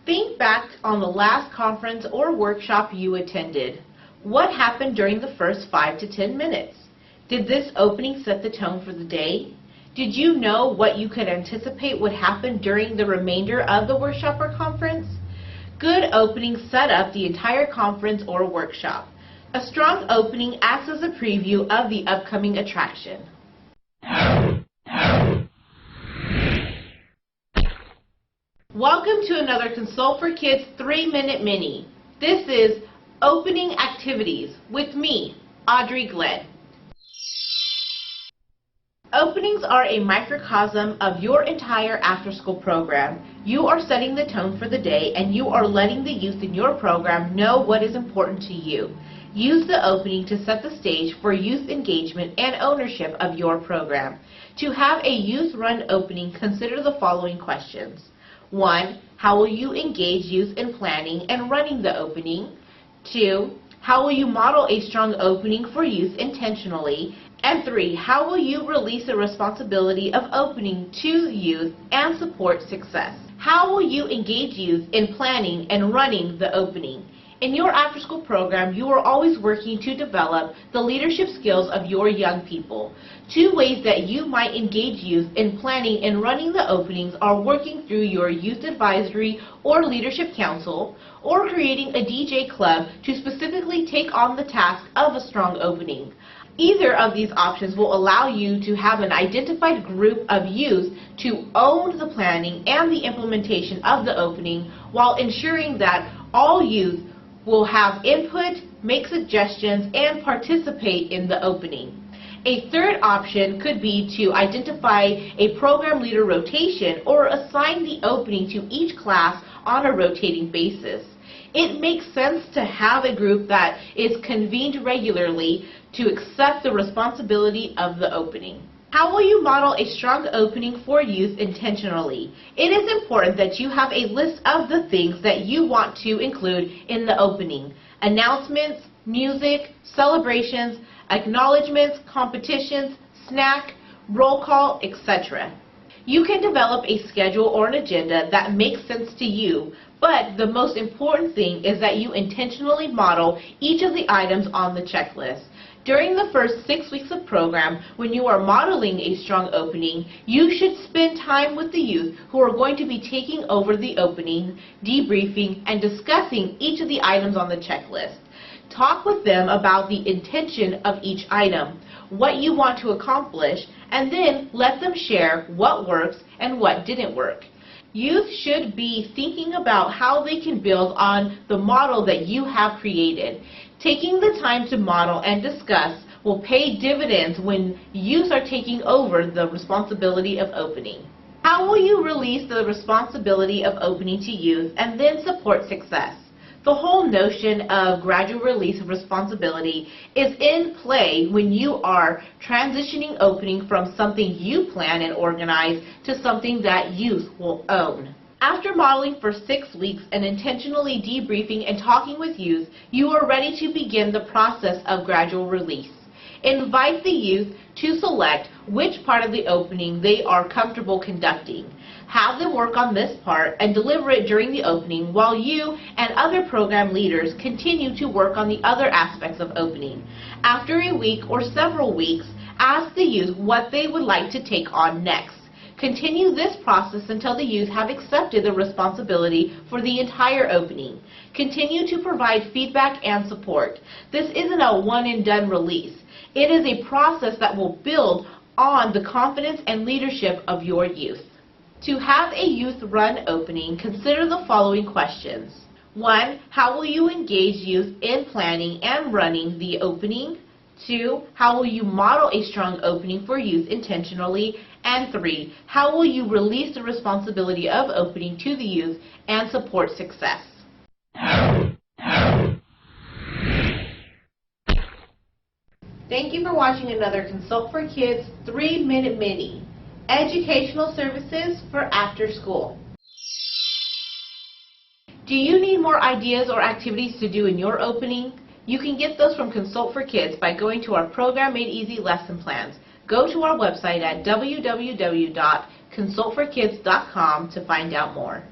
Think back on the last conference or workshop you attended. What happened during the first 5 to 10 minutes? Did this opening set the tone for the day? Did you know what you could anticipate would happen during the remainder of the workshop or conference? Good openings set up the entire conference or workshop. A strong opening acts as a preview of the upcoming attraction. Welcome to another Consult for Kids 3-Minute Mini. This is Opening Activities with me, Audrey Glett. Openings are a microcosm of your entire after-school program. You are setting the tone for the day, and you are letting the youth in your program know what is important to you. Use the opening to set the stage for youth engagement and ownership of your program. To have a youth-run opening, consider the following questions. 1. How will you engage youth in planning and running the opening? 2. How will you model a strong opening for youth intentionally? And 3. How will you release the responsibility of opening to youth and support success? How will you engage youth in planning and running the opening? In your after-school program, you are always working to develop the leadership skills of your young people. 2 ways that you might engage youth in planning and running the openings are working through your youth advisory or leadership council, or creating a DJ club to specifically take on the task of a strong opening. Either of these options will allow you to have an identified group of youth to own the planning and the implementation of the opening, while ensuring that all youth will have input, make suggestions, and participate in the opening. A third option could be to identify a program leader rotation or assign the opening to each class on a rotating basis. It makes sense to have a group that is convened regularly to accept the responsibility of the opening. How will you model a strong opening for youth intentionally? It is important that you have a list of the things that you want to include in the opening. Announcements, music, celebrations, acknowledgments, competitions, snack, roll call, etc. You can develop a schedule or an agenda that makes sense to you, but the most important thing is that you intentionally model each of the items on the checklist. During the first 6 weeks of program, when you are modeling a strong opening, you should spend time with the youth who are going to be taking over the opening, debriefing, and discussing each of the items on the checklist. Talk with them about the intention of each item, what you want to accomplish, and then let them share what works and what didn't work. Youth should be thinking about how they can build on the model that you have created. Taking the time to model and discuss will pay dividends when youth are taking over the responsibility of opening. How will you release the responsibility of opening to youth and then support success? The whole notion of gradual release of responsibility is in play when you are transitioning opening from something you plan and organize to something that youth will own. After modeling for 6 weeks and intentionally debriefing and talking with youth, you are ready to begin the process of gradual release. Invite the youth to select which part of the opening they are comfortable conducting. Have them work on this part and deliver it during the opening, while you and other program leaders continue to work on the other aspects of opening. After a week or several weeks, ask the youth what they would like to take on next. Continue this process until the youth have accepted the responsibility for the entire opening. Continue to provide feedback and support. This isn't a one-and-done release. It is a process that will build on the confidence and leadership of your youth. To have a youth-run opening, consider the following questions. 1. How will you engage youth in planning and running the opening? 2. How will you model a strong opening for youth intentionally? And 3. How will you release the responsibility of opening to the youth and support success? Thank you for watching another Consult for Kids 3-Minute Mini. Educational services for after school. Do you need more ideas or activities to do in your opening? You can get those from Consult for Kids by going to our Program Made Easy lesson plans. Go to our website at www.consultforkids.com to find out more.